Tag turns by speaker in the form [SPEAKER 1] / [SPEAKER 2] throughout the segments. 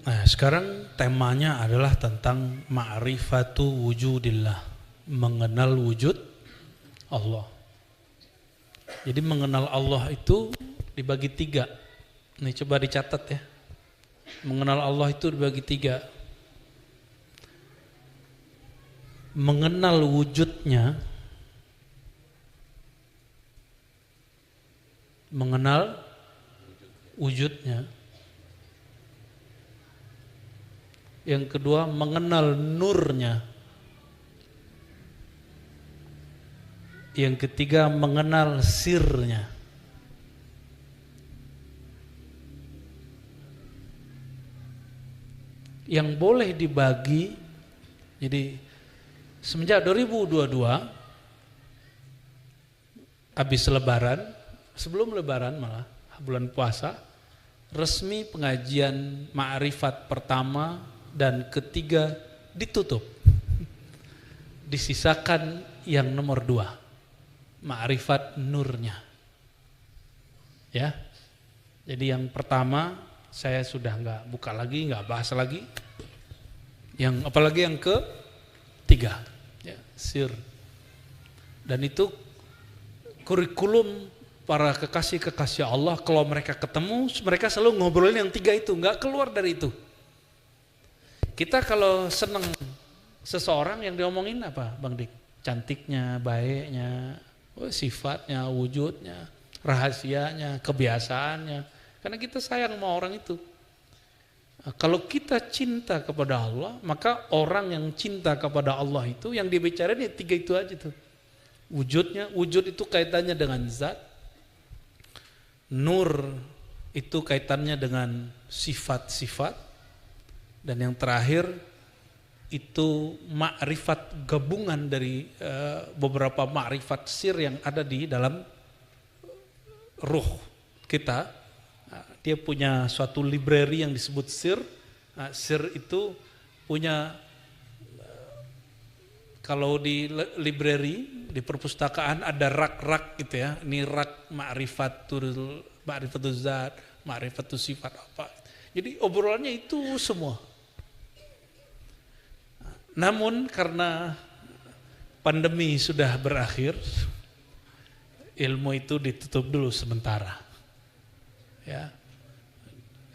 [SPEAKER 1] Nah, sekarang temanya adalah tentang ma'rifatu wujudillah, mengenal wujud Allah. Jadi mengenal Allah itu dibagi tiga. Nih coba dicatat ya. Mengenal Allah itu dibagi tiga. Mengenal wujudnya, mengenal wujudnya. Yang kedua, mengenal nurnya. Yang ketiga, mengenal sirnya. Yang boleh dibagi, jadi semenjak 2022, habis lebaran, sebelum lebaran malah, bulan puasa, resmi pengajian ma'rifat pertama dan ketiga ditutup. Disisakan yang nomor 2, ma'rifat nurnya. Ya. Jadi yang pertama saya sudah nggak buka lagi, nggak bahas lagi. Yang apalagi yang ketiga, ya, sir. Dan itu kurikulum para kekasih-kekasih Allah, kalau mereka ketemu, mereka selalu ngobrolin yang tiga itu, nggak keluar dari itu. Kita kalau seneng seseorang yang diomongin apa, Bang Dik? Cantiknya, baiknya, sifatnya, wujudnya, rahasianya, kebiasaannya. Karena kita sayang sama orang itu. Kalau kita cinta kepada Allah, maka orang yang cinta kepada Allah itu yang dibicarain ya tiga itu aja tuh. Wujudnya, wujud itu kaitannya dengan zat. Nur itu kaitannya dengan sifat-sifat. Dan yang terakhir itu makrifat, gabungan dari beberapa makrifat sir yang ada di dalam ruh kita. Dia punya suatu library yang disebut sir. Sir itu punya, kalau di library, di perpustakaan ada rak-rak gitu ya. Ini rak ma'rifatul zat, ma'rifatul sifat apa. Jadi obrolannya itu semua. Namun karena pandemi sudah berakhir, ilmu itu ditutup dulu sementara. Ya.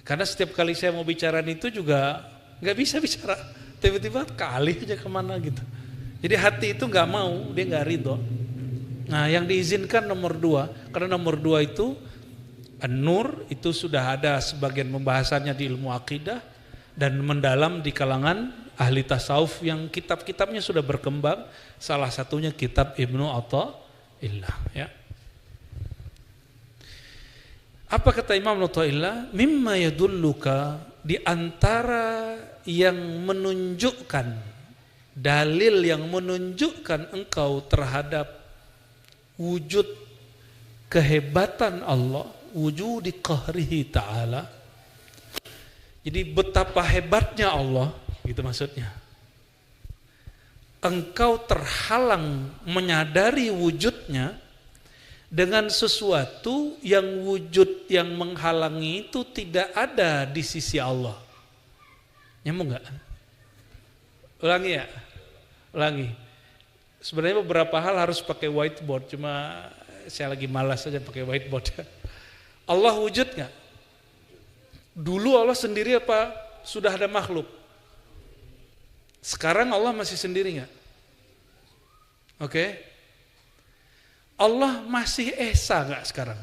[SPEAKER 1] Karena setiap kali saya mau bicara itu juga nggak bisa bicara, tiba-tiba kali aja kemana gitu. Jadi hati itu nggak mau, dia nggak ridho. Nah, yang diizinkan nomor 2, karena nomor 2 itu An-Nur itu sudah ada sebagian pembahasannya di ilmu akidah dan mendalam di kalangan ahli tasawuf yang kitab-kitabnya sudah berkembang. Salah satunya kitab Ibnu Athaillah. Ya. Apa kata Imam Athaillah? Mimma yadulluka, di antara yang menunjukkan, dalil yang menunjukkan engkau terhadap wujud kehebatan Allah, wujudi qahrihi ta'ala. Jadi betapa hebatnya Allah, gitu maksudnya. Engkau terhalang menyadari wujudnya dengan sesuatu yang wujud yang menghalangi itu tidak ada di sisi Allah. Nyambung nggak? Ulangi ya, ulangi. Sebenarnya beberapa hal harus pakai whiteboard, cuma saya lagi malas saja pakai whiteboard. Allah wujud nggak? Dulu Allah sendiri apa sudah ada makhluk? Sekarang Allah masih sendiri nggak? Oke? Allah masih esa nggak sekarang?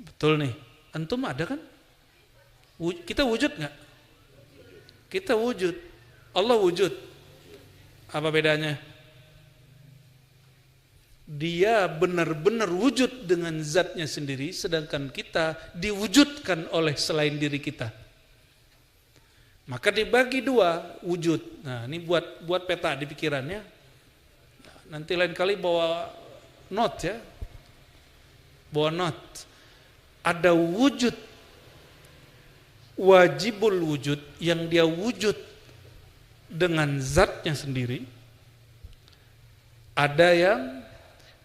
[SPEAKER 1] Betul nih. Antum ada kan? Kita wujud nggak? Kita wujud. Allah wujud. Apa bedanya? Dia benar-benar wujud dengan zatnya sendiri, sedangkan kita diwujudkan oleh selain diri kita. Maka dibagi 2 wujud. Nah, ini buat peta di pikirannya. Nanti lain kali bawa note ya. Bawa note. Ada wujud wajibul wujud yang dia wujud dengan zatnya sendiri. Ada yang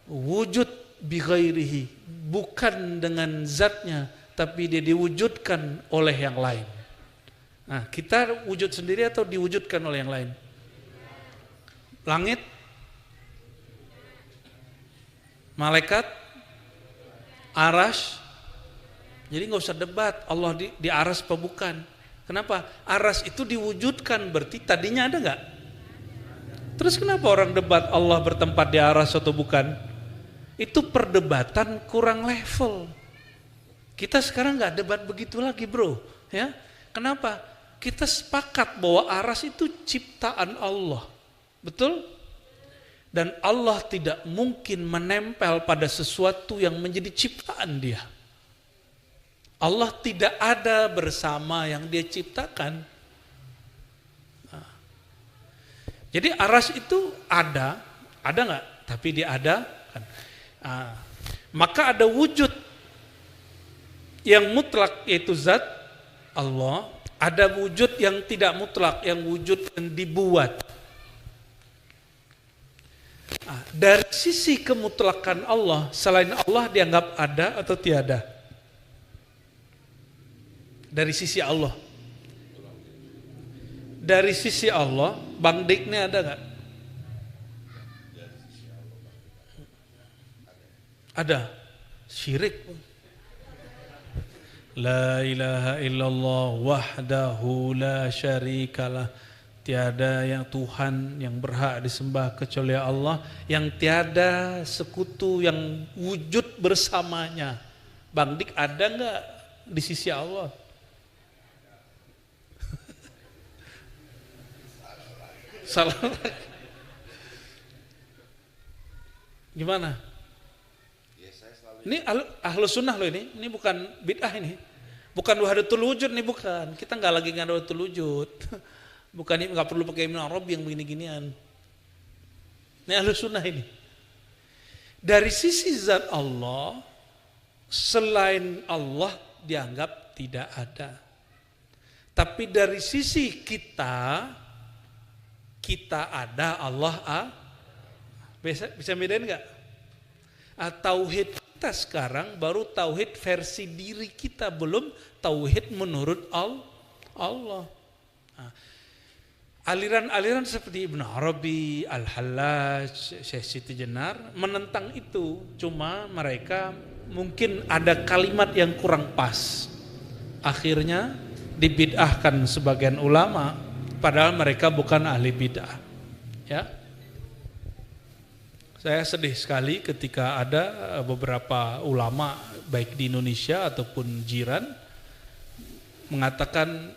[SPEAKER 1] wujud bi ghairihi, bukan dengan zatnya tapi dia diwujudkan oleh yang lain. Nah, kita wujud sendiri atau diwujudkan oleh yang lain? Langit? Malaikat? Aras? Jadi nggak usah debat Allah di aras apa bukan. Kenapa? Aras itu diwujudkan, berarti tadinya ada nggak? Terus kenapa orang debat Allah bertempat di aras atau bukan? Itu perdebatan kurang level. Kita sekarang nggak debat begitu lagi, bro. Ya, kenapa? Kita sepakat bahwa aras itu ciptaan Allah, betul? Dan Allah tidak mungkin menempel pada sesuatu yang menjadi ciptaan Dia. Allah tidak ada bersama yang Dia ciptakan. Nah, jadi aras itu ada nggak? Tapi Dia ada. Kan? Nah, maka ada wujud yang mutlak yaitu zat Allah. Ada wujud yang tidak mutlak, yang wujud yang dibuat. Nah, dari sisi kemutlakan Allah, selain Allah dianggap ada atau tiada? Dari sisi Allah. Dari sisi Allah, Bang Dik ini ada nggak? Ada. Syirik. La ilaha illallah wahdahu la syarikalah. Tiada yang Tuhan yang berhak disembah kecuali Allah, yang tiada sekutu yang wujud bersamanya. Bang Dik ada nggak di sisi Allah? Salah. Gimana? Ini ahlu sunnah loh ini bukan bid'ah ini. Bukan wahdatul wujud nih, bukan. Kita nggak lagi wahdatul wujud. Bukan ini nggak perlu pakai Ibnu Arabi yang begini-ginian. Ini ahlu sunnah ini. Dari sisi zat Allah, selain Allah dianggap tidak ada. Tapi dari sisi kita ada, Allah bisa bedain nggak? Tauhid kita sekarang baru tauhid versi diri kita, belum tauhid menurut Allah. Nah, aliran-aliran seperti Ibnu Arabi, Al-Hallaj, Syekh Siti Jenar menentang itu, cuma mereka mungkin ada kalimat yang kurang pas. Akhirnya dibid'ahkan sebagian ulama, padahal mereka bukan ahli bid'ah. Ya. Saya sedih sekali ketika ada beberapa ulama baik di Indonesia ataupun jiran mengatakan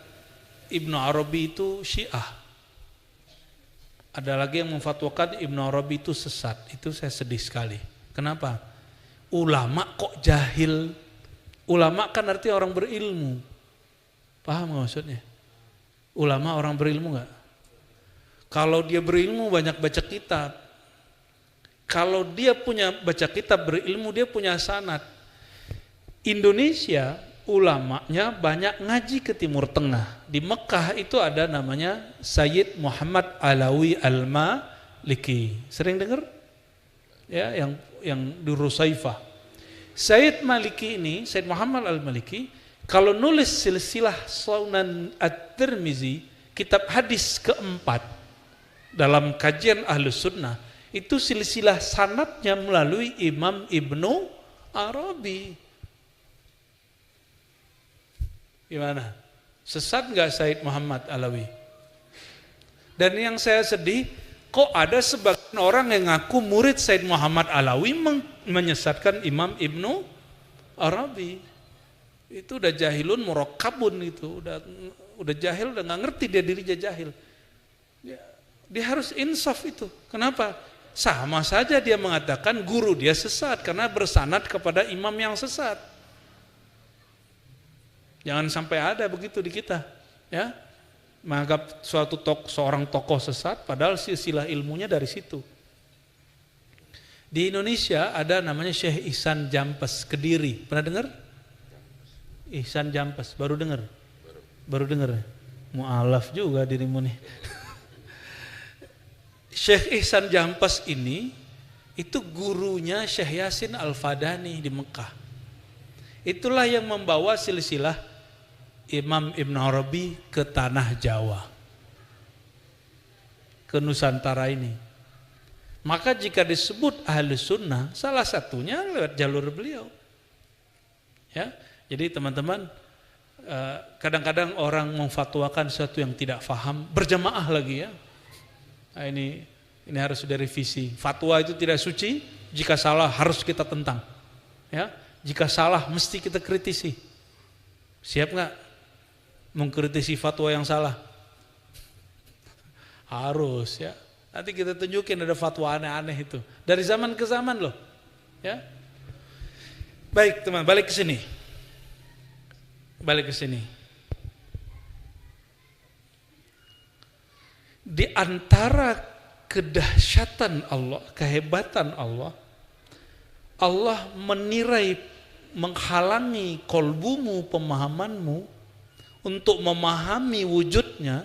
[SPEAKER 1] Ibnu Arabi itu Syiah. Ada lagi yang memfatwakan Ibnu Arabi itu sesat. Itu saya sedih sekali. Kenapa? Ulama kok jahil? Ulama kan artinya orang berilmu. Paham gak maksudnya? Ulama orang berilmu gak? Kalau dia berilmu banyak baca kitab. Kalau dia punya baca kitab berilmu, dia punya sanad. Indonesia ulamanya banyak ngaji ke Timur Tengah. Di Mekah itu ada namanya Sayyid Muhammad Alawi Al-Maliki. Sering dengar? Ya, yang di Rusaifah. Sayyid Maliki ini, Sayyid Muhammad Al-Maliki, kalau nulis silsilah Sunan At-Tirmizi, kitab hadis keempat dalam kajian Ahlus Sunnah, itu silsilah sanadnya melalui Imam Ibnu Arabi. Gimana? Sesat nggak Said Muhammad Alawi? Dan yang saya sedih, kok ada sebagian orang yang ngaku murid Said Muhammad Alawi menyesatkan Imam Ibnu Arabi. Itu udah jahilun murakkabun, itu udah jahil, udah nggak ngerti dia dirinya jahil. Dia harus insaf itu. Kenapa? Sama saja dia mengatakan guru dia sesat karena bersanad kepada imam yang sesat. Jangan sampai ada begitu di kita, ya. Menganggap seorang tokoh sesat padahal silsilah ilmunya dari situ. Di Indonesia ada namanya Syekh Ihsan Jampes Kediri. Pernah dengar? Ihsan Jampes, baru dengar? Baru dengar. Mu'alaf juga dirimu nih. Syekh Ihsan Jampes ini itu gurunya Syekh Yasin Al-Fadani di Mekah. Itulah yang membawa silsilah Imam Ibn Arabi ke tanah Jawa, ke Nusantara ini. Maka jika disebut ahli sunnah, salah satunya lewat jalur beliau. Ya, jadi teman-teman, kadang-kadang orang memfatwakan sesuatu yang tidak faham, berjamaah lagi ya. Nah, ini harus direvisi. Fatwa itu tidak suci, jika salah harus kita tentang. Ya, jika salah mesti kita kritisi. Siap nggak mengkritisi fatwa yang salah? Harus ya. Nanti kita tunjukin ada fatwa aneh-aneh itu. Dari zaman ke zaman loh. Ya. Baik teman, balik ke sini. Balik ke sini. Di antara kedahsyatan Allah, kehebatan Allah, Allah menirai, menghalangi kolbumu, pemahamanmu untuk memahami wujudnya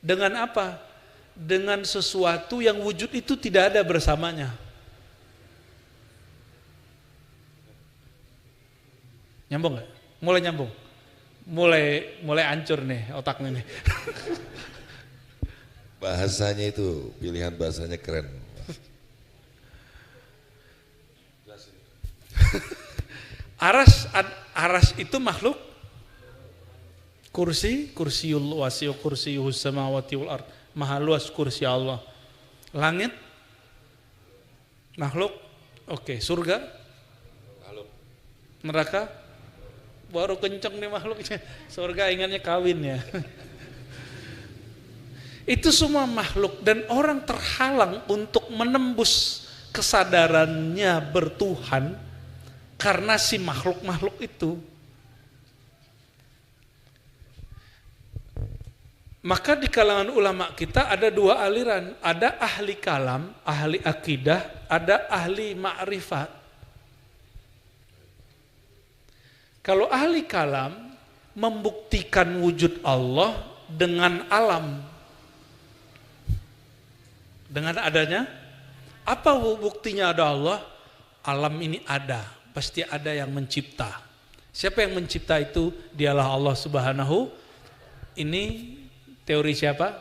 [SPEAKER 1] dengan apa? Dengan sesuatu yang wujud itu tidak ada bersamanya. Nyambung nggak? Mulai nyambung. Mulai hancur nih otaknya nih.
[SPEAKER 2] Bahasanya itu, pilihan bahasanya keren.
[SPEAKER 1] Aras itu makhluk. Kursiul wasi'u kursiyuhus samawati wal ard. Maha luas kursi Allah. Langit makhluk. Oke, surga makhluk. Neraka baru kenceng nih makhluknya. Surga ingatnya kawin ya. Itu semua makhluk dan orang terhalang untuk menembus kesadarannya bertuhan karena si makhluk-makhluk itu. Maka di kalangan ulama kita ada dua aliran, ada ahli kalam, ahli akidah, ada ahli ma'rifat. Kalau ahli kalam membuktikan wujud Allah dengan alam. Dengan adanya, apa buktinya ada Allah? Alam ini ada, pasti ada yang mencipta. Siapa yang mencipta itu? Dialah Allah Subhanahu. Ini teori siapa?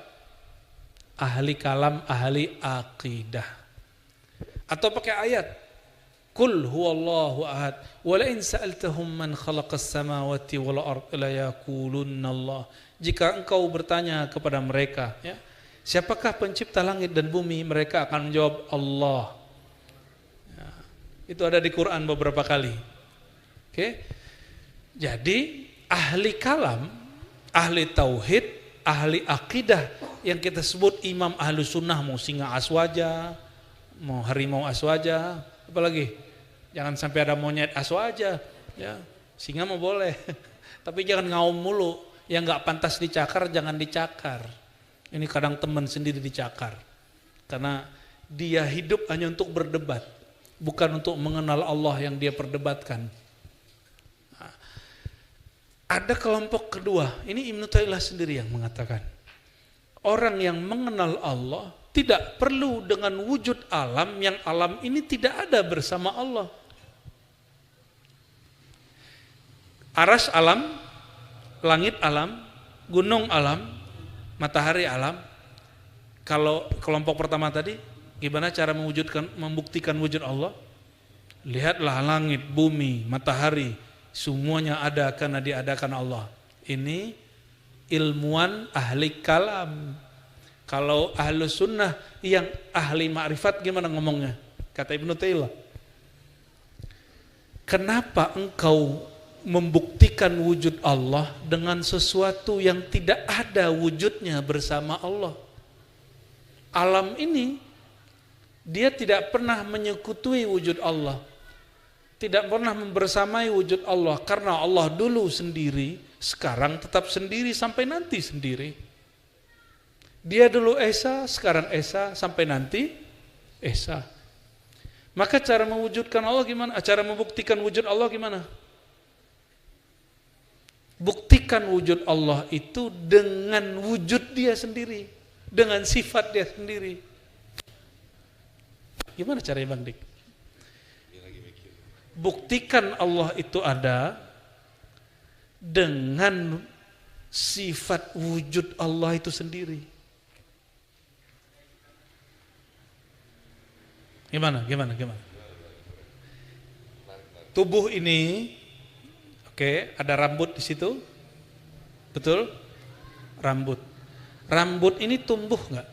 [SPEAKER 1] Ahli kalam, ahli akidah. Atau pakai ayat. Qul huwallahu ahad. Wa la in sa'altahum man khalaqas samawati wal ard la yaqulunna Allah. Jika engkau bertanya kepada mereka, ya, siapakah pencipta langit dan bumi? Mereka akan menjawab Allah. Ya, itu ada di Quran beberapa kali. Oke. Jadi ahli kalam, ahli tauhid, ahli akidah yang kita sebut imam ahlu sunnah, mau singa aswaja, mau harimau aswaja, apalagi jangan sampai ada monyet aswaja, ya singa mau boleh, tapi jangan ngaum mulu, yang nggak pantas dicakar jangan dicakar. Ini kadang teman sendiri dicakar, karena dia hidup hanya untuk berdebat, bukan untuk mengenal Allah yang dia perdebatkan. Ada kelompok kedua, ini Ibnu Taimiyah sendiri yang mengatakan, orang yang mengenal Allah tidak perlu dengan wujud alam, yang alam ini tidak ada bersama Allah. Aras alam, langit alam, gunung alam, matahari alam. Kalau kelompok pertama tadi, gimana cara membuktikan wujud Allah? Lihatlah langit, bumi, matahari, semuanya ada karena diadakan Allah. Ini ilmuwan ahli kalam. Kalau ahlu sunnah yang ahli ma'rifat gimana ngomongnya? Kata Ibnu Taimiyah, kenapa engkau membuktikan wujud Allah dengan sesuatu yang tidak ada wujudnya bersama Allah? Alam ini dia tidak pernah menyekutui wujud Allah, tidak pernah membersamai wujud Allah, karena Allah dulu sendiri, sekarang tetap sendiri, sampai nanti sendiri. Dia dulu Esa, sekarang Esa, sampai nanti Esa. Maka cara mewujudkan Allah gimana? Cara membuktikan wujud Allah gimana? Buktikan wujud Allah itu dengan wujud dia sendiri, dengan sifat dia sendiri. Gimana caranya Bang Dik? Buktikan Allah itu ada dengan sifat wujud Allah itu sendiri. Gimana? Tubuh ini, oke, ada rambut di situ, betul? Rambut. Rambut ini tumbuh nggak?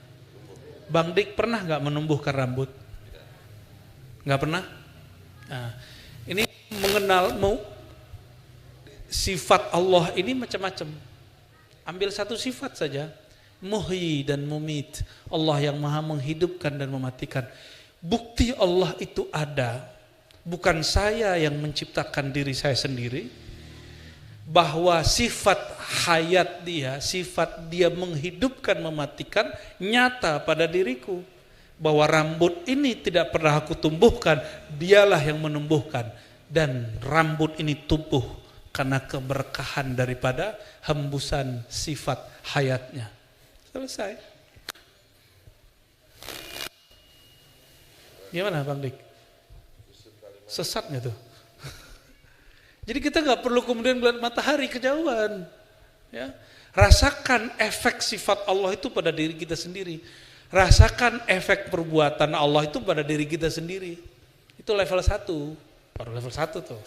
[SPEAKER 1] Bang Dik pernah nggak menumbuhkan rambut? Nggak pernah? Nah, ini mengenal sifat Allah ini macam-macam. Ambil satu sifat saja, muhyi dan mumit. Allah yang maha menghidupkan dan mematikan. Bukti Allah itu ada. Bukan saya yang menciptakan diri saya sendiri. Bahwa sifat hayat dia, sifat dia menghidupkan, mematikan, nyata pada diriku. Bahwa rambut ini tidak pernah aku tumbuhkan, dialah yang menumbuhkan. Dan rambut ini tumbuh karena keberkahan daripada hembusan sifat hayatnya. Selesai. Gimana Bang Dik? Sesat nggak tuh? Jadi kita nggak perlu kemudian melihat matahari kejauhan. Ya. Rasakan efek sifat Allah itu pada diri kita sendiri. Rasakan efek perbuatan Allah itu pada diri kita sendiri. Itu level 1. Baru level 1 tuh.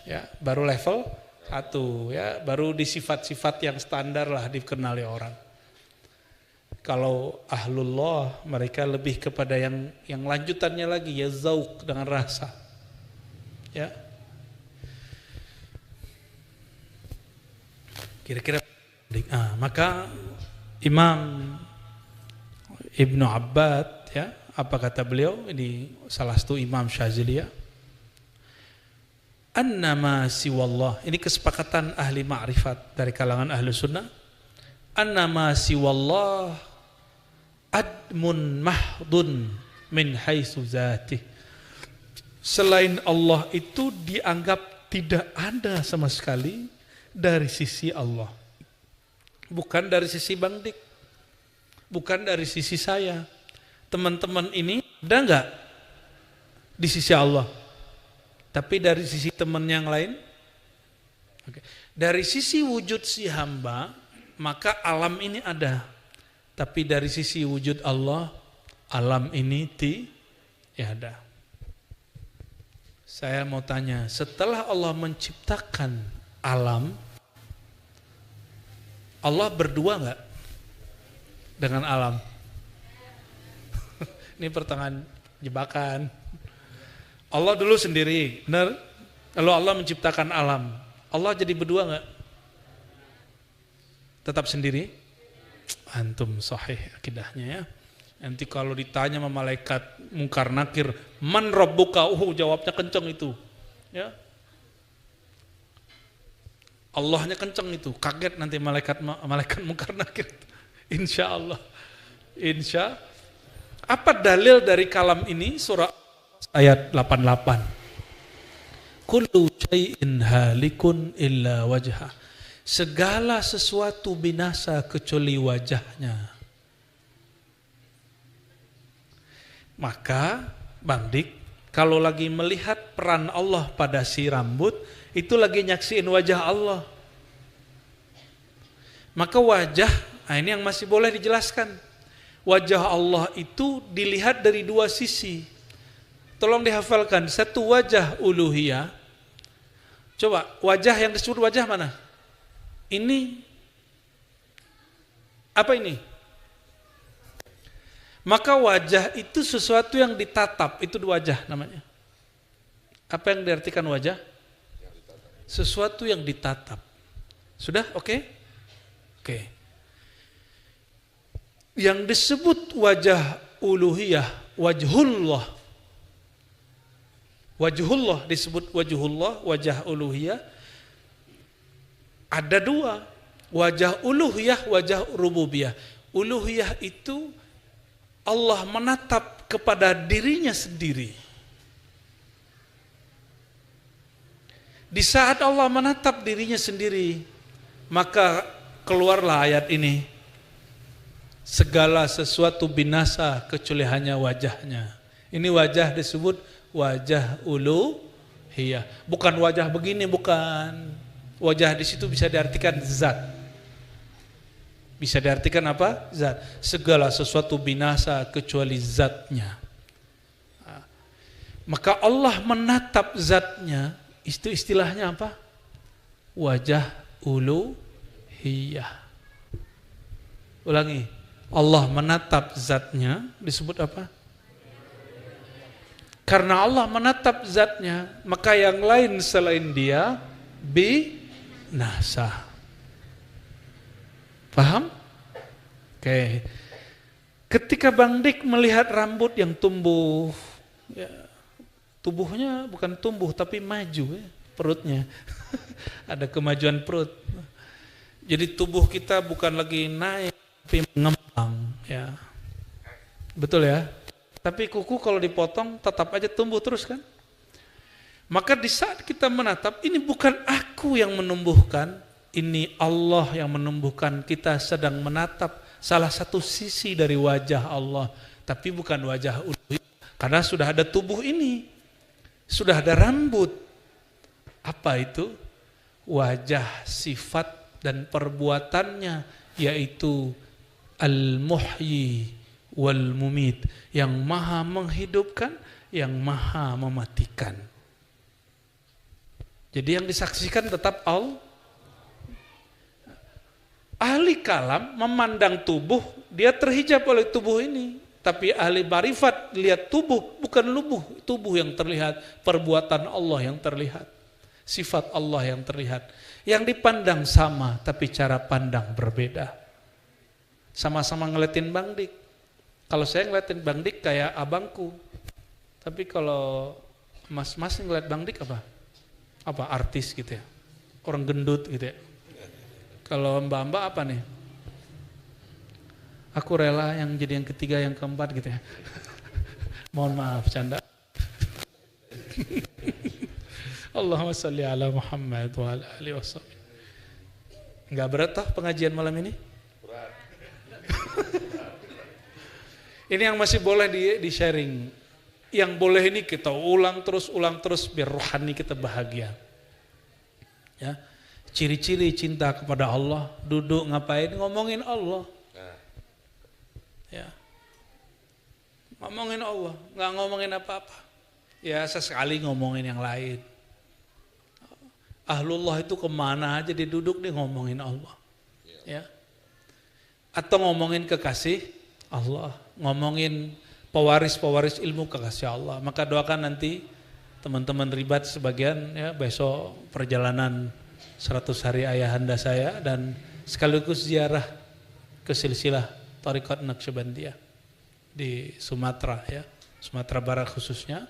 [SPEAKER 1] Ya, baru level 1 ya, baru di sifat-sifat yang standar lah dikenali orang. Kalau ahlullah mereka lebih kepada yang lanjutannya lagi, ya zauq, dengan rasa. Ya. Kira-kira maka Imam Ibnu Abbad ya, apa kata beliau? Ini salah satu Imam Syazili ya. Annama siwallah, ini kesepakatan ahli ma'rifat dari kalangan ahli sunnah. Annama siwallah admun mahdun min haitsu zatih. Selain Allah itu dianggap tidak ada sama sekali dari sisi Allah. Bukan dari sisi Bang Dik, bukan dari sisi saya. Teman-teman ini ada enggak di sisi Allah? Tapi dari sisi teman yang lain, dari sisi wujud si hamba, maka alam ini ada. Tapi dari sisi wujud Allah, alam ini tiada. Saya mau tanya, setelah Allah menciptakan alam, Allah berdua enggak dengan alam? Ini pertanyaan jebakan. Allah dulu sendiri, benar? Lalu Allah menciptakan alam. Allah jadi berdua enggak? Tetap sendiri? Antum sahih akidahnya ya. Nanti kalau ditanya sama malaikat mungkar nakir, man rabbuka? Jawabnya kenceng itu. Ya. Allahnya kenceng itu, kaget nanti malaikat mungkar nakir. Insya Allah. Apa dalil dari kalam ini? Surah ayat 88. Kullu syai'in halikun illa wajhah. Segala sesuatu binasa kecuali wajahnya. Maka Bang Dik, kalau lagi melihat peran Allah pada si rambut, itu lagi nyaksiin wajah Allah. Maka wajah, ini yang masih boleh dijelaskan. Wajah Allah itu dilihat dari dua sisi. Tolong dihafalkan, satu wajah uluhiyah. Coba, wajah yang disebut wajah mana? Ini, apa ini? Maka wajah itu sesuatu yang ditatap, itu wajah namanya. Apa yang diartikan wajah? Sesuatu yang ditatap. Sudah? Oke? Oke. Yang disebut wajah uluhiyah, wajhullah. Wajhullah disebut wajhullah, wajah uluhiyah. Ada dua, wajah uluhiyah, wajah rububiyah. Uluhiyah itu Allah menatap kepada dirinya sendiri. Di saat Allah menatap dirinya sendiri, maka keluarlah ayat ini. Segala sesuatu binasa kecuali hanya wajahnya. Ini wajah disebut wajah uluhiyah. Bukan wajah begini, bukan. Wajah di situ bisa diartikan zat. Bisa diartikan apa? Zat. Segala sesuatu binasa kecuali zatnya. Maka Allah menatap zatnya, itu istilahnya apa? Wajah uluhiyah. Ulangi. Allah menatap zatnya disebut apa? Karena Allah menatap zatnya, maka yang lain selain dia binasa. Paham? Oke. Ketika Bang Dik melihat rambut yang tumbuh, ya, tubuhnya bukan tumbuh tapi maju ya, perutnya. Ada kemajuan perut. Jadi tubuh kita bukan lagi naik tapi mengembang ya. Betul ya? Tapi kuku kalau dipotong tetap aja tumbuh terus kan? Maka di saat kita menatap, ini bukan aku yang menumbuhkan, ini Allah yang menumbuhkan. Kita sedang menatap salah satu sisi dari wajah Allah, tapi bukan wajah uluhiyah. Karena sudah ada tubuh ini, sudah ada rambut. Apa itu? Wajah, sifat dan perbuatannya, yaitu Al-Muhyi wal-Mumit, yang maha menghidupkan, yang maha mematikan. Jadi yang disaksikan tetap Allah. Ahli kalam memandang tubuh, dia terhijab oleh tubuh ini. Tapi ahli marifat lihat tubuh, bukan tubuh yang terlihat, perbuatan Allah yang terlihat, sifat Allah yang terlihat. Yang dipandang sama, tapi cara pandang berbeda. Sama-sama ngeliatin Bang Dik. Kalau saya ngeliatin Bang Dik kayak abangku. Tapi kalau mas-mas ngeliat Bang Dik apa? Apa artis gitu ya? Orang gendut gitu ya? Kalau mbak-mbak apa nih? Aku rela yang jadi yang ketiga, yang keempat gitu ya. Mohon maaf, canda. Allahumma sholli ala Muhammad wa ala alihi wasallam. Enggak berat toh pengajian malam ini? Berat. Ini yang masih boleh di sharing. Yang boleh ini kita ulang terus biar rohani kita bahagia. Ya. Ciri-ciri cinta kepada Allah, duduk ngapain? Ngomongin Allah. Ya. Ngomongin Allah, nggak ngomongin apa-apa. Ya sesekali ngomongin yang lain. Ahlullah itu kemana aja diduduk dia ngomongin Allah. Ya. Atau ngomongin kekasih Allah, ngomongin pewaris ilmu kekasih Allah. Maka doakan nanti teman-teman ribat sebagian ya besok perjalanan 100 hari ayahanda saya dan sekaligus ziarah ke silsilah Thariqat Naqsyabandiyah di Sumatera ya, Sumatera Barat khususnya.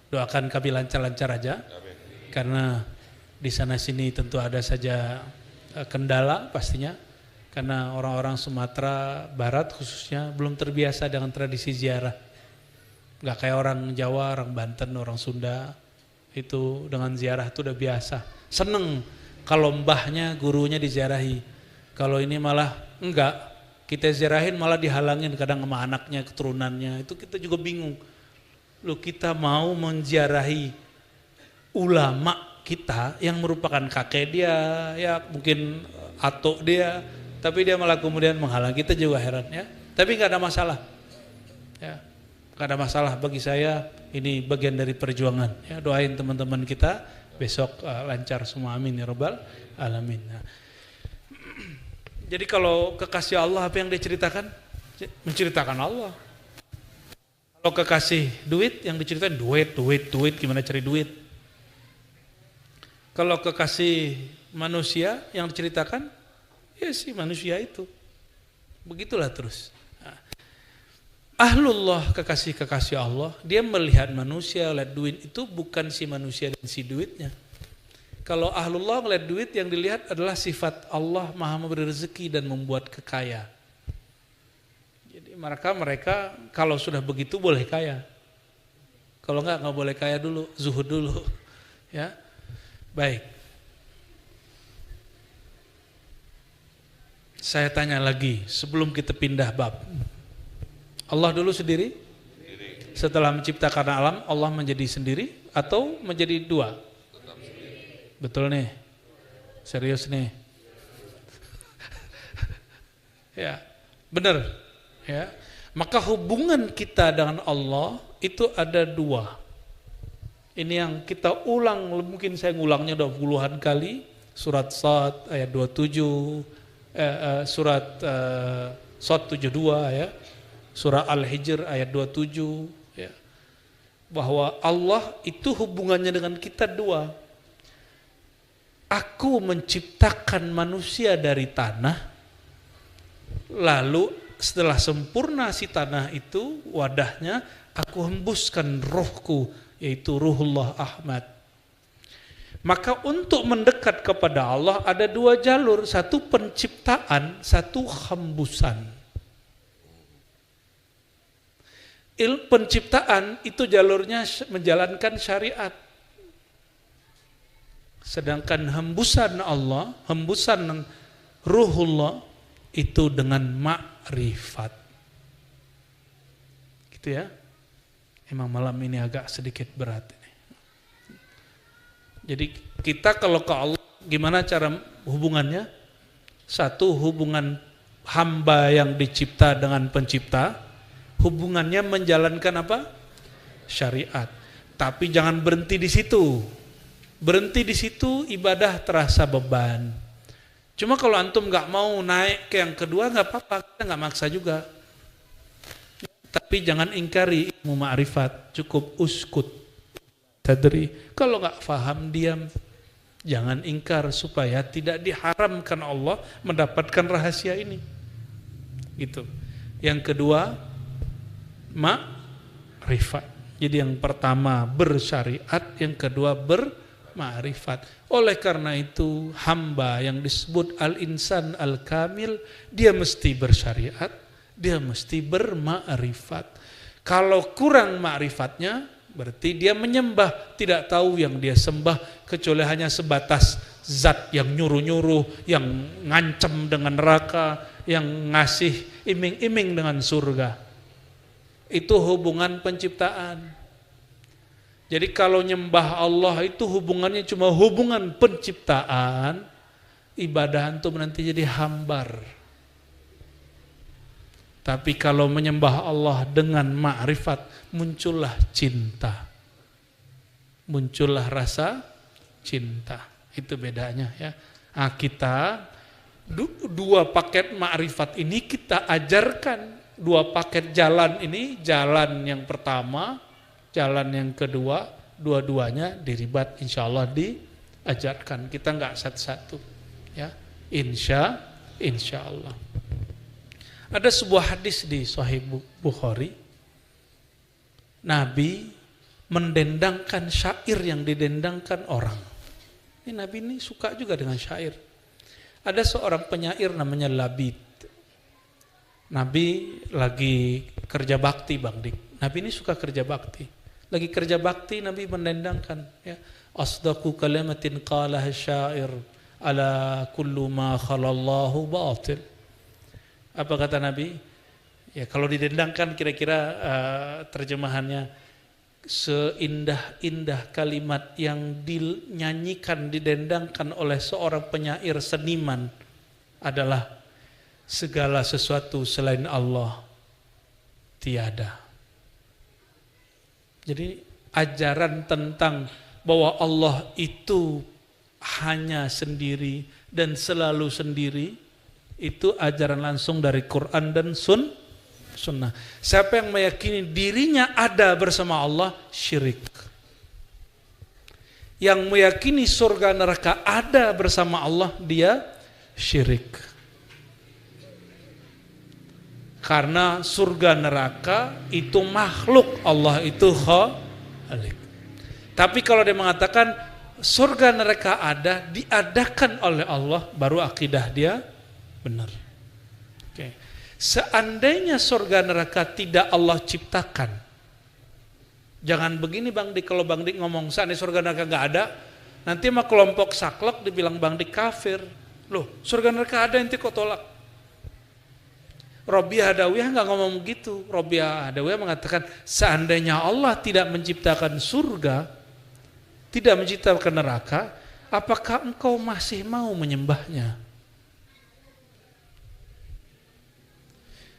[SPEAKER 1] Doakan kami lancar-lancar aja. Karena di sana sini tentu ada saja kendala pastinya. Karena orang-orang Sumatera Barat khususnya belum terbiasa dengan tradisi ziarah. Gak kayak orang Jawa, orang Banten, orang Sunda itu dengan ziarah itu udah biasa. Seneng kalau mbahnya, gurunya diziarahi. Kalau ini malah enggak, kita ziarahin malah dihalangin kadang sama anaknya, keturunannya. Itu kita juga bingung. Loh kita mau menziarahi ulama kita yang merupakan kakek dia, ya mungkin atuk dia, tapi dia malah kemudian menghalang, kita juga heran ya. Tapi nggak ada masalah, ya nggak ada masalah bagi saya. Ini bagian dari perjuangan. Ya doain teman-teman kita besok lancar semua, amin ya rabbal alamin. Nah, jadi kalau kekasih Allah apa yang diceritakan? Menceritakan Allah. Kalau kekasih duit yang diceritain duit, gimana cari duit. Kalau kekasih manusia yang diceritakan, ya si manusia itu. Begitulah terus. Nah, Ahlullah, kekasih-kekasih Allah, dia melihat manusia, lihat duit itu bukan si manusia dan si duitnya. Kalau Ahlullah melihat duit, yang dilihat adalah sifat Allah maha memberi rezeki dan membuat kekaya. Jadi mereka kalau sudah begitu boleh kaya. Kalau enggak boleh kaya dulu, zuhud dulu. Ya. Baik. Saya tanya lagi sebelum kita pindah bab. Allah dulu sendiri? Setelah menciptakan alam, Allah menjadi sendiri atau menjadi dua? Betul nih? Serius nih? Ya, benar. Ya, maka hubungan kita dengan Allah itu ada dua. Ini yang kita ulang, mungkin saya ngulangnya udah puluhan kali. Surat Shad ayat 27, surat Shad 72 ya. Surah Al-Hijr ayat 27 ya. Bahwa Allah itu hubungannya dengan kita dua. Aku menciptakan manusia dari tanah, lalu setelah sempurna si tanah itu wadahnya, aku hembuskan rohku, yaitu Ruhullah Ahmad. Maka untuk mendekat kepada Allah ada dua jalur, satu penciptaan, satu hembusan. Penciptaan itu jalurnya menjalankan syariat. Sedangkan hembusan Allah, hembusan Ruhullah itu dengan makrifat. Gitu ya. Emang malam ini agak sedikit berat ini. Jadi kita kalau ke Allah gimana cara hubungannya? Satu, hubungan hamba yang dicipta dengan pencipta, hubungannya menjalankan apa? Syariat. Tapi jangan berhenti di situ. Berhenti di situ ibadah terasa beban. Cuma kalau antum nggak mau naik ke yang kedua nggak apa-apa, kita nggak maksa juga. Tapi jangan ingkari ilmu ma'rifat, cukup uskut, tadri. Kalau nggak paham diam, jangan ingkar supaya tidak diharamkan Allah mendapatkan rahasia ini. Gitu. Yang kedua, ma'rifat. Jadi yang pertama bersyariat, yang kedua berma'rifat. Oleh karena itu hamba yang disebut al-insan al-kamil, dia mesti bersyariat, dia mesti berma'rifat. Kalau kurang ma'rifatnya, berarti dia menyembah, tidak tahu yang dia sembah kecuali hanya sebatas zat yang nyuruh-nyuruh, yang ngancam dengan neraka, yang ngasih iming-iming dengan surga. Itu hubungan penciptaan. Jadi kalau nyembah Allah itu hubungannya cuma hubungan penciptaan, ibadah antum nanti jadi hambar. Tapi kalau menyembah Allah dengan ma'rifat, muncullah cinta. Muncullah rasa cinta. Itu bedanya ya. Nah, kita dua paket ma'rifat ini kita ajarkan. Dua paket jalan ini, jalan yang pertama, jalan yang kedua, dua-duanya diribat insyaallah diajarkan. Kita enggak satu-satu ya. Insyaallah. Ada sebuah hadis di Sahih Bukhari. Nabi mendendangkan syair yang didendangkan orang. Ini Nabi ini suka juga dengan syair. Ada seorang penyair namanya Labid. Nabi lagi kerja bakti, Bang Dik. Nabi ini suka kerja bakti. Lagi kerja bakti Nabi mendendangkan ya. Asdaqu kalimatin qalaha syair ala kullu ma khalallahu batil. Apa kata Nabi? Ya kalau didendangkan kira-kira terjemahannya, seindah-indah kalimat yang dinyanyikan, didendangkan oleh seorang penyair seniman adalah segala sesuatu selain Allah tiada. Jadi ajaran tentang bahwa Allah itu hanya sendiri dan selalu sendiri, itu ajaran langsung dari Quran dan Sunnah. Siapa yang meyakini dirinya ada bersama Allah, syirik. Yang meyakini surga neraka ada bersama Allah, dia syirik. Karena surga neraka itu makhluk, Allah itu khalik. Tapi kalau dia mengatakan surga neraka ada, diadakan oleh Allah, baru akidah dia benar. Oke. Seandainya surga neraka tidak Allah ciptakan, jangan begini Bang Dik, kalau Bang Dik ngomong seandainya surga neraka nggak ada, nanti sama kelompok saklek dibilang Bang Dik kafir. Loh, surga neraka ada, ente kok tolak? Robiah Adawiyah nggak ngomong begitu. Robiah Adawiyah mengatakan seandainya Allah tidak menciptakan surga, tidak menciptakan neraka, apakah engkau masih mau menyembahnya?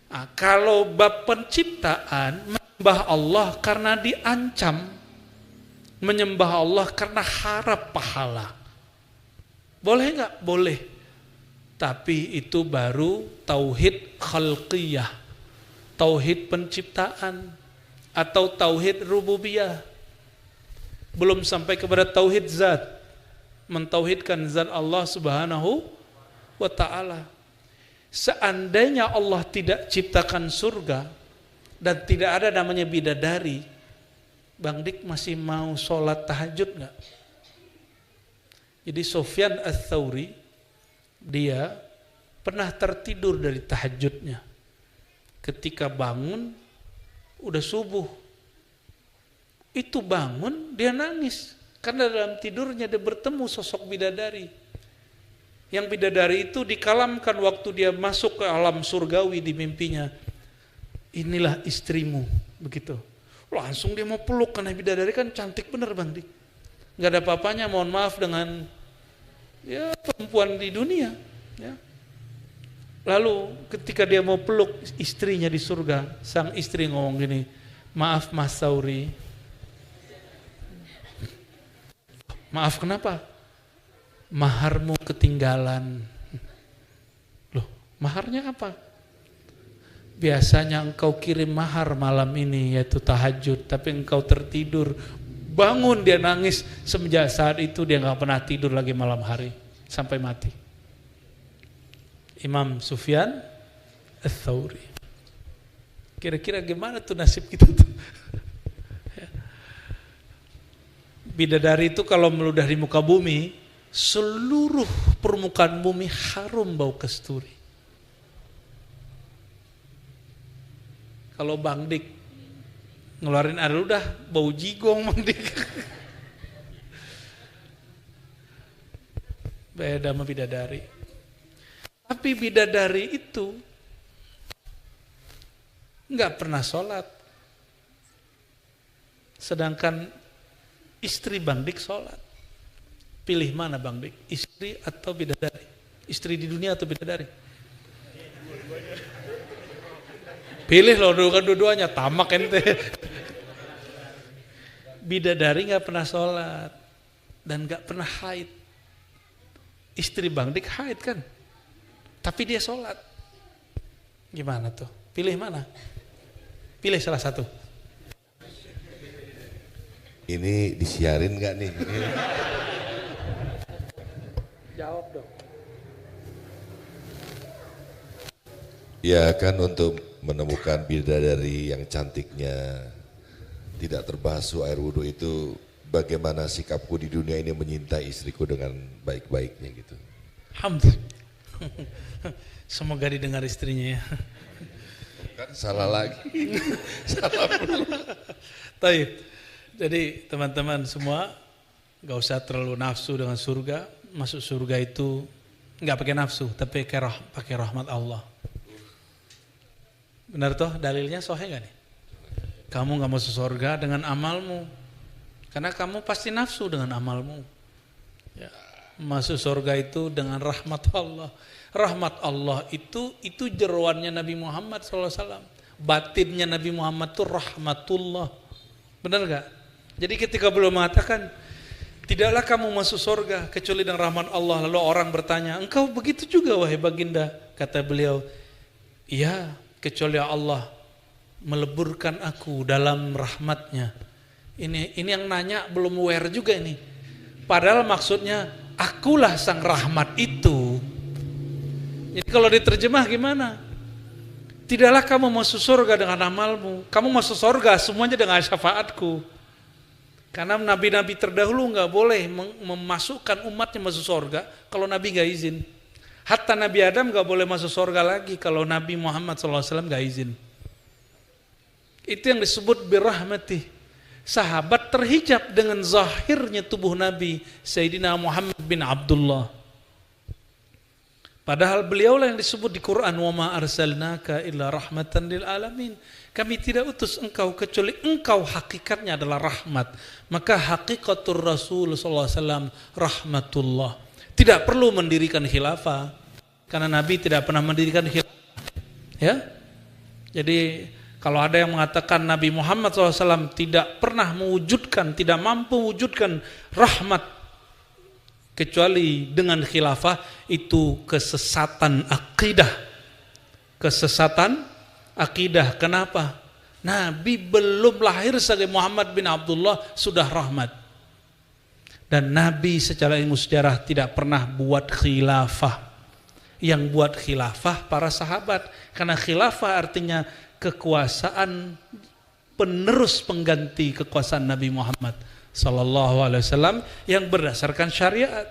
[SPEAKER 1] Nah, kalau bab penciptaan, menyembah Allah karena diancam, menyembah Allah karena harap pahala. Boleh nggak? Boleh. Tapi itu baru tauhid khalqiyah, tauhid penciptaan, atau tauhid rububiyah. Belum sampai kepada tauhid zat, mentauhidkan zat Allah Subhanahu wa ta'ala. Seandainya Allah tidak ciptakan surga dan tidak ada namanya bidadari, Bang Dik masih mau sholat tahajud nggak? Jadi Sufyan Ats-Tsauri, dia pernah tertidur dari tahajudnya. Ketika bangun, udah subuh. Itu bangun, dia nangis. Karena dalam tidurnya dia bertemu sosok bidadari. Yang bidadari itu dikalamkan waktu dia masuk ke alam surgawi di mimpinya. Inilah istrimu, begitu. Langsung dia mau peluk, karena bidadari kan cantik bener Bang Dik. Gak ada apa-apanya, mohon maaf dengan ya perempuan di dunia. Ya. Lalu ketika dia mau peluk istrinya di surga, sang istri ngomong gini, maaf Mas Tsauri. Maaf kenapa? Maharmu ketinggalan. Loh, maharnya apa? Biasanya engkau kirim mahar malam ini, yaitu tahajud, tapi engkau tertidur. Bangun dia nangis, semenjak saat itu dia gak pernah tidur lagi malam hari sampai mati. Imam Sufyan Ats-Tsauri. Kira-kira gimana tuh nasib kita tuh? Bidadari itu kalau meludah di muka bumi, seluruh permukaan bumi harum bau kasturi. Kalau Bang Dik ngeluarin air ludah, bau jigong Bang Dik. Beda sama bidadari. Tapi bidadari itu nggak pernah sholat. Sedangkan istri Bang Dik sholat. Pilih mana Bang Dik? Istri atau bidadari? Istri di dunia atau bidadari? Pilih loh, kan dua-duanya, tamak ente. Bidadari gak pernah sholat dan gak pernah haid. Istri Bang Dik haid kan? Tapi dia sholat. Gimana tuh? Pilih mana? Pilih salah satu.
[SPEAKER 2] Ini disiarin gak nih?
[SPEAKER 1] Jawab dong.
[SPEAKER 2] Ya kan, untuk menemukan bidadari yang cantiknya, tidak terbasuh air wudhu itu, bagaimana sikapku di dunia ini menyintai istriku dengan baik-baiknya gitu.
[SPEAKER 1] Alhamdulillah. Semoga didengar istrinya ya.
[SPEAKER 2] Kan salah lagi. Salah pula.
[SPEAKER 1] Taib. Jadi teman-teman semua gak usah terlalu nafsu dengan surga. Masuk surga itu gak pakai nafsu, tapi pakai rahmat Allah. Benar toh dalilnya sahih gak nih? Kamu gak masuk surga dengan amalmu, karena kamu pasti nafsu dengan amalmu. Ya. Masuk surga itu dengan rahmat Allah. Rahmat Allah itu jeroannya Nabi Muhammad SAW. Batinnya Nabi Muhammad itu rahmatullah. Benar gak? Jadi ketika beliau mengatakan, tidaklah kamu masuk surga kecuali dengan rahmat Allah. Lalu orang bertanya, engkau begitu juga wahai baginda? Kata beliau, iya, kecuali Allah meleburkan aku dalam rahmatnya. Ini yang nanya belum aware juga ini. Padahal maksudnya, akulah sang rahmat itu. Jadi kalau diterjemah gimana? Tidaklah kamu masuk surga dengan amalmu. Kamu masuk surga semuanya dengan syafaatku. Karena nabi-nabi terdahulu nggak boleh memasukkan umatnya masuk surga kalau Nabi nggak izin. Hatta Nabi Adam nggak boleh masuk surga lagi kalau Nabi Muhammad SAW nggak izin. Itu yang disebut birahmatih. Sahabat terhijab dengan zahirnya tubuh Nabi Sayyidina Muhammad bin Abdullah. Padahal beliaulah yang disebut di Quran, wa ma arsalnaka illa rahmatan lil alamin. Kami tidak utus engkau kecuali engkau hakikatnya adalah rahmat. Maka hakikatur Rasul sallallahu alaihi wasallam rahmatullah. Tidak perlu mendirikan khilafah karena Nabi tidak pernah mendirikan khilafah. Ya. Jadi kalau ada yang mengatakan Nabi Muhammad SAW tidak pernah mewujudkan, tidak mampu mewujudkan rahmat kecuali dengan khilafah, itu kesesatan akidah. Kesesatan akidah. Kenapa? Nabi belum lahir sebagai Muhammad bin Abdullah sudah rahmat. Dan Nabi secara ilmu sejarah tidak pernah buat khilafah. Yang buat khilafah para sahabat. Karena khilafah artinya kekuasaan penerus pengganti kekuasaan Nabi Muhammad sallallahu alaihi wasallam yang berdasarkan syariat.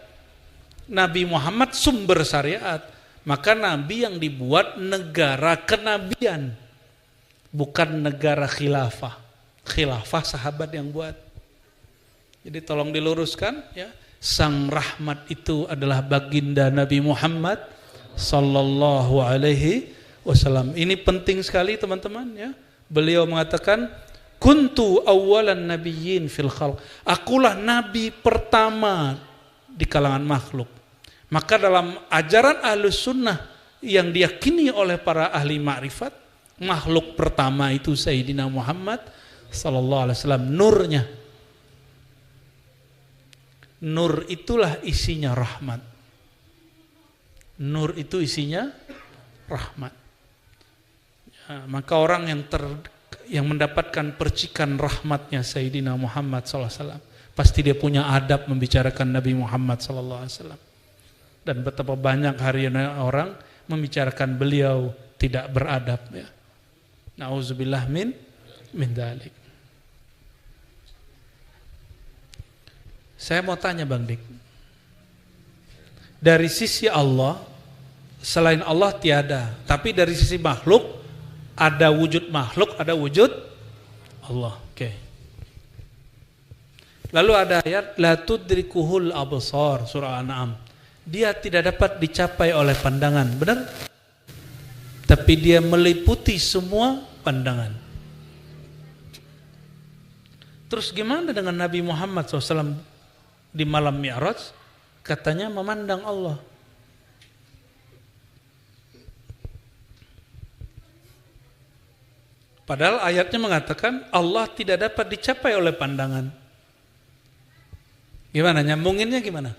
[SPEAKER 1] Nabi Muhammad sumber syariat, maka Nabi yang dibuat negara kenabian, bukan negara khilafah. Khilafah sahabat yang buat. Jadi tolong diluruskan ya, sang rahmat itu adalah baginda Nabi Muhammad sallallahu alaihi wasallam. Ini penting sekali teman-teman ya. Beliau mengatakan kuntu awwalan nabiyyin fil khalq. Akulah nabi pertama di kalangan makhluk. Maka dalam ajaran Ahlus Sunnah yang diyakini oleh para ahli ma'rifat, makhluk pertama itu Sayyidina Muhammad sallallahu alaihi wasallam, nurnya. Nur itulah isinya rahmat. Nur itu isinya rahmat. Ya, maka orang yang mendapatkan percikan rahmatnya Sayyidina Muhammad SAW, pasti dia punya adab membicarakan Nabi Muhammad SAW. Dan betapa banyak hari ini orang membicarakan beliau tidak beradab. Ya. Nauzubillah min dzalik. Saya mau tanya Bang Dik, dari sisi Allah, selain Allah tiada, tapi dari sisi makhluk, ada wujud makhluk, ada wujud Allah. Oke. Lalu ada ayat la tudrikuhul absar, surah Al-An'am. Dia tidak dapat dicapai oleh pandangan, benar? Tapi dia meliputi semua pandangan. Terus gimana dengan Nabi Muhammad SAW di malam Mi'raj? Katanya memandang Allah. Padahal ayatnya mengatakan Allah tidak dapat dicapai oleh pandangan. Gimana? Nyambunginnya gimana?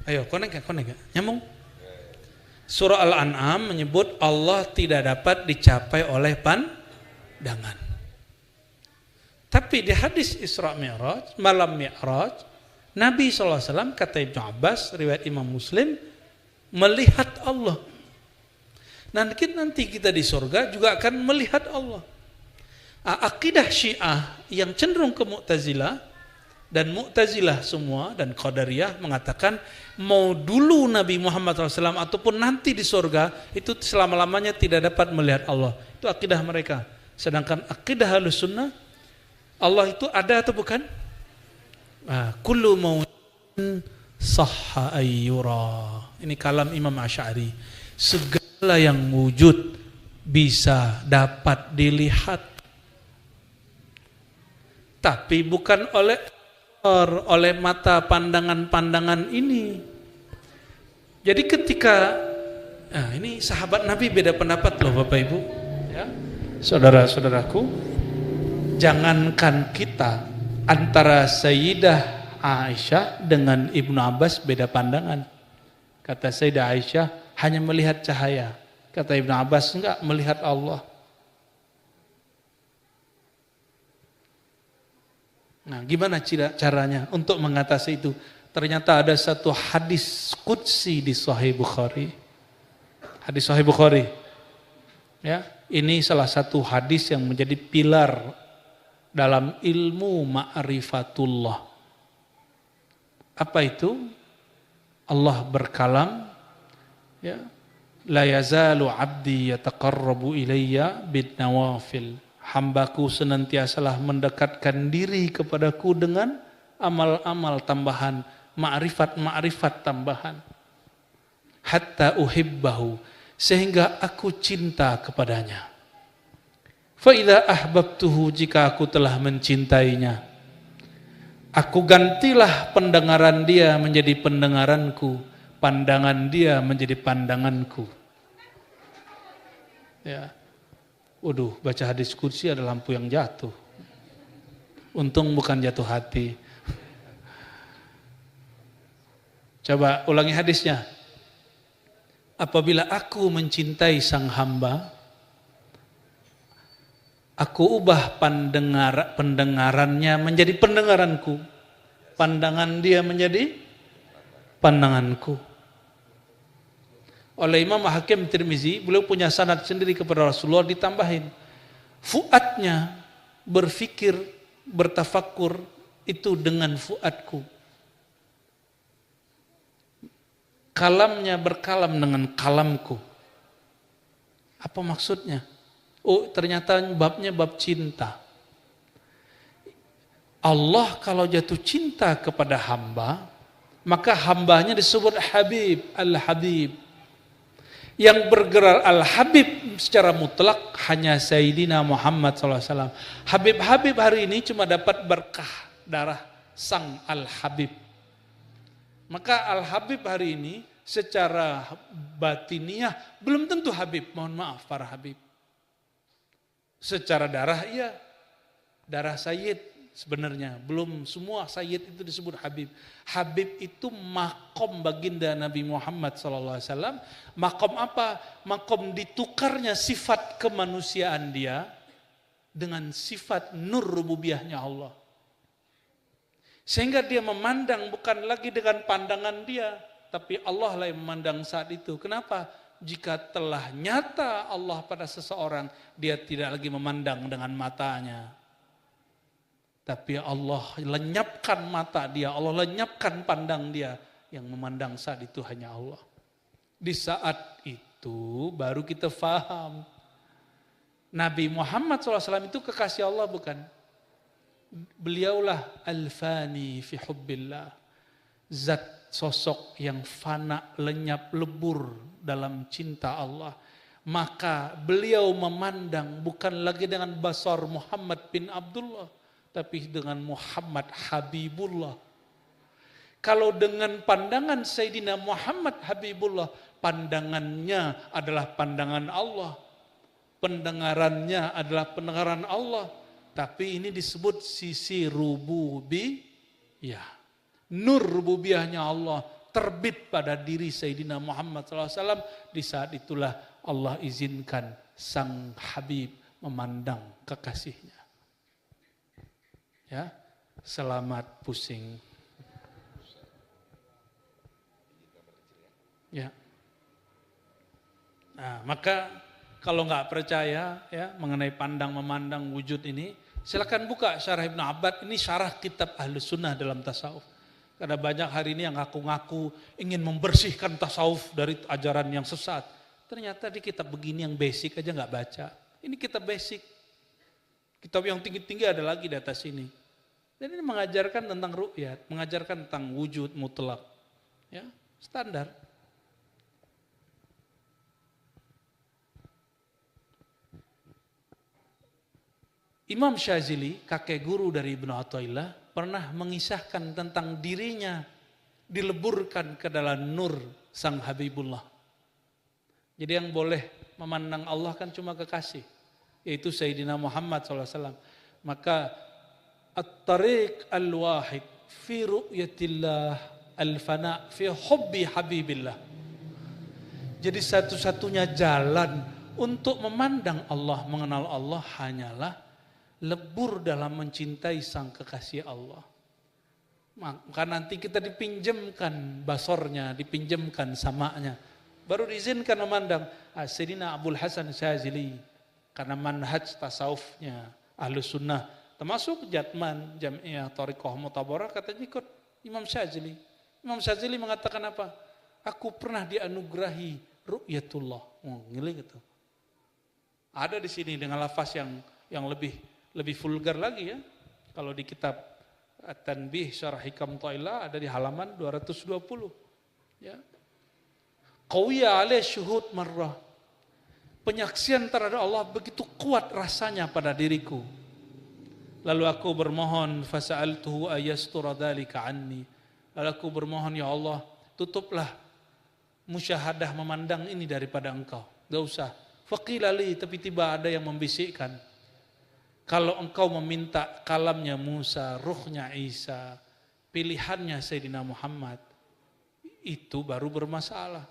[SPEAKER 1] Ayo, konek ya? Nyambung? Surah Al-An'am menyebut Allah tidak dapat dicapai oleh pandangan. Tapi di hadis Isra Mi'raj, malam Mi'raj, Nabi SAW, kata Ibnu Abbas, riwayat Imam Muslim, melihat Allah. Nanti kita di surga juga akan melihat Allah. Akidah Syiah yang cenderung ke Mu'tazilah, dan Mu'tazilah semua dan Qadariyah mengatakan mau dulu Nabi Muhammad SAW ataupun nanti di surga itu selama-lamanya tidak dapat melihat Allah. Itu akidah mereka. Sedangkan akidah Ahlus Sunnah, Allah itu ada atau bukan? Kullu mautin sahha ayyura. Ini kalam Imam Asy'ari. Segala yang wujud bisa dapat dilihat. Tapi bukan oleh mata pandangan-pandangan ini. Jadi ketika ini sahabat Nabi beda pendapat loh Bapak Ibu ya. Saudara-saudaraku, jangankan kita, antara Sayyidah Aisyah dengan Ibnu Abbas beda pandangan. Kata Sayyidah Aisyah hanya melihat cahaya. Kata Ibnu Abbas enggak, melihat Allah. Nah, gimana caranya untuk mengatasi itu? Ternyata ada satu hadis qudsi di Sahih Bukhari. Hadis Sahih Bukhari. Ya, ini salah satu hadis yang menjadi pilar dalam ilmu ma'rifatullah. Apa itu? Allah berkalam, ya, la yazalu 'abdi yataqarrabu ilayya bin nawafil. Hambaku senantiasalah mendekatkan diri kepadaku dengan amal-amal tambahan, ma'rifat-ma'rifat tambahan. hatta uhibbahu, sehingga aku cinta kepadanya. Fa idza ahbabtuhu, jika aku telah mencintainya, aku gantilah pendengaran dia menjadi pendengaranku, pandangan dia menjadi pandanganku. Ya. Waduh, baca hadis qudsi ada lampu yang jatuh. Untung bukan jatuh hati. Coba ulangi hadisnya. Apabila aku mencintai sang hamba, aku ubah pendengarannya menjadi pendengaranku, pandangan dia menjadi pandanganku. Oleh Imam Hakim Tirmizi, beliau punya sanad sendiri kepada Rasulullah, ditambahin fuadnya berfikir, bertafakkur itu dengan fuadku, kalamnya berkalam dengan kalamku. Apa maksudnya? Oh, ternyata babnya bab cinta. Allah kalau jatuh cinta kepada hamba, maka hambanya disebut Habib, Al-Habib. Yang bergerak Al-Habib secara mutlak hanya Sayyidina Muhammad SAW. Habib-Habib hari ini cuma dapat berkah darah sang Al-Habib. Maka Al-Habib hari ini secara batiniah belum tentu Habib, mohon maaf para Habib. Secara darah iya, darah Sayyid sebenarnya, belum semua Sayyid itu disebut Habib. Habib itu makom baginda Nabi Muhammad SAW. Makom apa? Makom ditukarnya sifat kemanusiaan dia dengan sifat nur rububiyahnya Allah. Sehingga dia memandang bukan lagi dengan pandangan dia, tapi Allah lah yang memandang saat itu. Kenapa? Jika telah nyata Allah pada seseorang, dia tidak lagi memandang dengan matanya. Tapi Allah lenyapkan mata dia, Allah lenyapkan pandang dia. Yang memandang saat itu hanya Allah. Di saat itu baru kita faham. Nabi Muhammad SAW itu kekasih Allah bukan? Beliaulah al-fani fi hubbillah. Zat sosok yang fana, lenyap, lebur dalam cinta Allah. Maka beliau memandang bukan lagi dengan basar Muhammad bin Abdullah, tapi dengan Muhammad Habibullah. Kalau dengan pandangan Sayyidina Muhammad Habibullah, pandangannya adalah pandangan Allah, pendengarannya adalah pendengaran Allah. Tapi ini disebut sisi rububiyah. Nur rububiyahnya Allah terbit pada diri Sayyidina Muhammad SAW. Di saat itulah Allah izinkan sang Habib memandang kekasihnya. Ya, selamat pusing. Ya. Nah, maka kalau nggak percaya ya mengenai pandang memandang wujud ini, silakan buka syarah Ibnu Abbad. Ini syarah kitab Ahlus Sunnah dalam tasawuf. Karena banyak hari ini yang ngaku-ngaku ingin membersihkan tasawuf dari ajaran yang sesat. Ternyata di kitab begini yang basic aja nggak baca. Ini kitab basic. Kitab yang tinggi-tinggi ada lagi di atas ini. Dan ini mengajarkan tentang ru'yat, mengajarkan tentang wujud mutlak. Ya, standar. Imam Syazili, kakek guru dari Ibnu Athaillah, pernah mengisahkan tentang dirinya dileburkan ke dalam nur sang Habibullah. Jadi yang boleh memandang Allah kan cuma kekasih, yaitu Sayyidina Muhammad SAW. Maka at-tariq al-wahid fi ru'yatillah al-fana fi hubbi habibillah. Jadi satu-satunya jalan untuk memandang Allah, mengenal Allah hanyalah lebur dalam mencintai sang kekasih Allah. Maka nanti kita dipinjamkan basornya, dipinjamkan samanya. Baru diizinkan memandang. Sayyidina Abul Hasan Syazili, karena manhaj tasawufnya Ahlus Sunnah, termasuk Jatman, Jami'ah, Thariqah, Mutabarah, katanya ikut Imam Syazili. Imam Syazili mengatakan apa? Aku pernah dianugerahi ru'yatullah. Ngiling gitu. Ada di sini dengan lafaz yang lebih vulgar lagi ya. Kalau di kitab At-Tanbih Syarah Hikam Thailah ada di halaman 220. Ya. Qawiya alaih syuhud marrah. Penyaksian terhadap Allah begitu kuat rasanya pada diriku. Lalu aku bermohon, fasa'altuhu ayastura dzalika anni. Lalu aku bermohon, ya Allah, tutuplah musyahadah memandang ini daripada engkau. Gak usah. Faqila li, tapi tiba ada yang membisikkan. Kalau engkau meminta kalamnya Musa, ruhnya Isa, pilihannya Sayyidina Muhammad, itu baru bermasalah.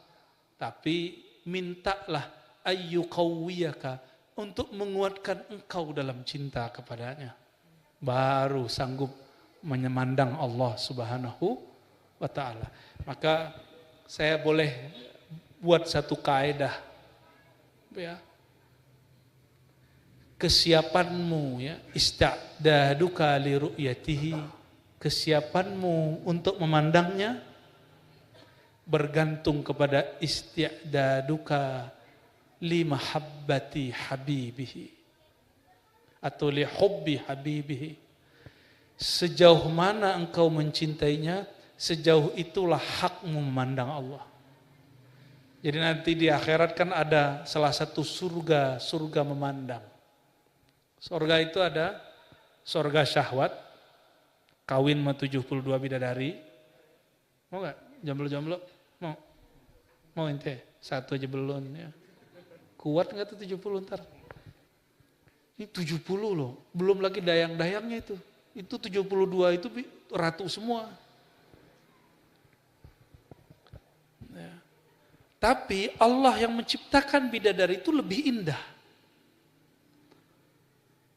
[SPEAKER 1] Tapi mintalah ayyuqawwiyaka, untuk menguatkan engkau dalam cinta kepadanya. Baru sanggup memandang Allah Subhanahu wa ta'ala. Maka saya boleh buat satu kaedah, ya. Kesiapanmu, ya, ista'daduka li ru'yatihi, kesiapanmu untuk memandangnya bergantung kepada isti'daduka li mahabbati habibihi atau li hubbi habibihi. Sejauh mana engkau mencintainya, sejauh itulah hakmu memandang Allah. Jadi nanti di akhirat kan ada salah satu surga memandang. Surga itu ada surga syahwat, kawin sama 72 bidadari. Mau gak? Jomblo-jomblo? Mau? Mau ente? Satu aja belum, ya. Kuat gak tuh 70 ntar? Ini 70 loh, belum lagi dayang-dayangnya itu. Itu 72 itu ratu semua. Ya. Tapi Allah yang menciptakan bidadari itu lebih indah.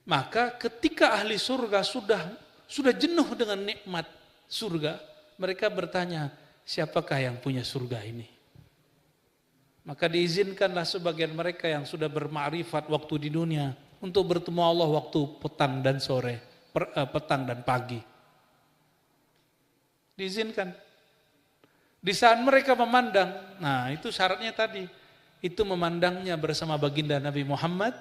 [SPEAKER 1] Maka ketika ahli surga sudah jenuh dengan nikmat surga, mereka bertanya, siapakah yang punya surga ini? Maka diizinkanlah sebagian mereka yang sudah bermakrifat waktu di dunia untuk bertemu Allah waktu petang dan sore, petang dan pagi. Diizinkan. Di saat mereka memandang, nah itu syaratnya tadi, itu memandangnya bersama baginda Nabi Muhammad,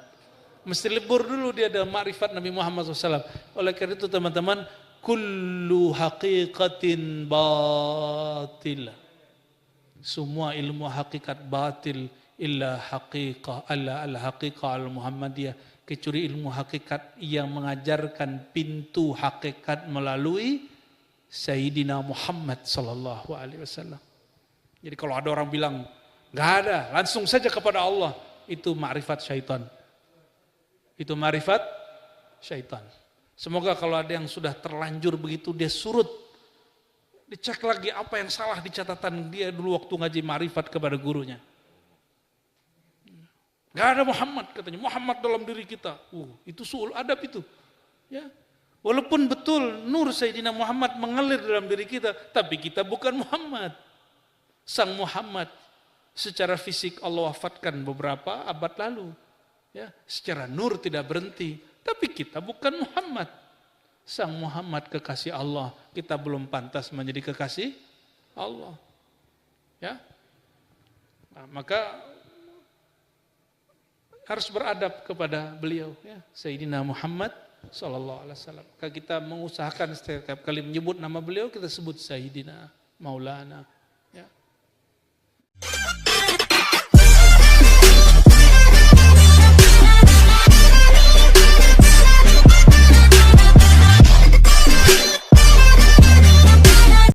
[SPEAKER 1] mesti lebur dulu dia ada makrifat Nabi Muhammad SAW. Oleh karena itu teman-teman, kullu haqiqatin batil. Semua ilmu hakikat batil illa haqiqah al-haqiqah al-Muhammadiyah, kecuali ilmu hakikat yang mengajarkan pintu hakikat melalui Sayyidina Muhammad sallallahu alaihi wasallam. Jadi kalau ada orang bilang enggak ada, langsung saja kepada Allah, itu makrifat syaitan. Itu makrifat syaitan. Semoga kalau ada yang sudah terlanjur begitu, dia surut. Dicek lagi apa yang salah di catatan dia dulu waktu ngaji makrifat kepada gurunya. Gak ada Muhammad katanya, Muhammad dalam diri kita. Itu su'ul adab itu. Ya. Walaupun betul nur Sayyidina Muhammad mengalir dalam diri kita, tapi kita bukan Muhammad. Sang Muhammad secara fisik Allah wafatkan beberapa abad lalu. Ya, secara nur tidak berhenti, tapi kita bukan Muhammad. Sang Muhammad kekasih Allah, kita belum pantas menjadi kekasih Allah. Ya, nah, maka harus beradab kepada beliau, ya, Sayyidina Muhammad sallallahu alaihi wasallam. Maka kita mengusahakan setiap kali menyebut nama beliau kita sebut Sayyidina, Maulana, ya.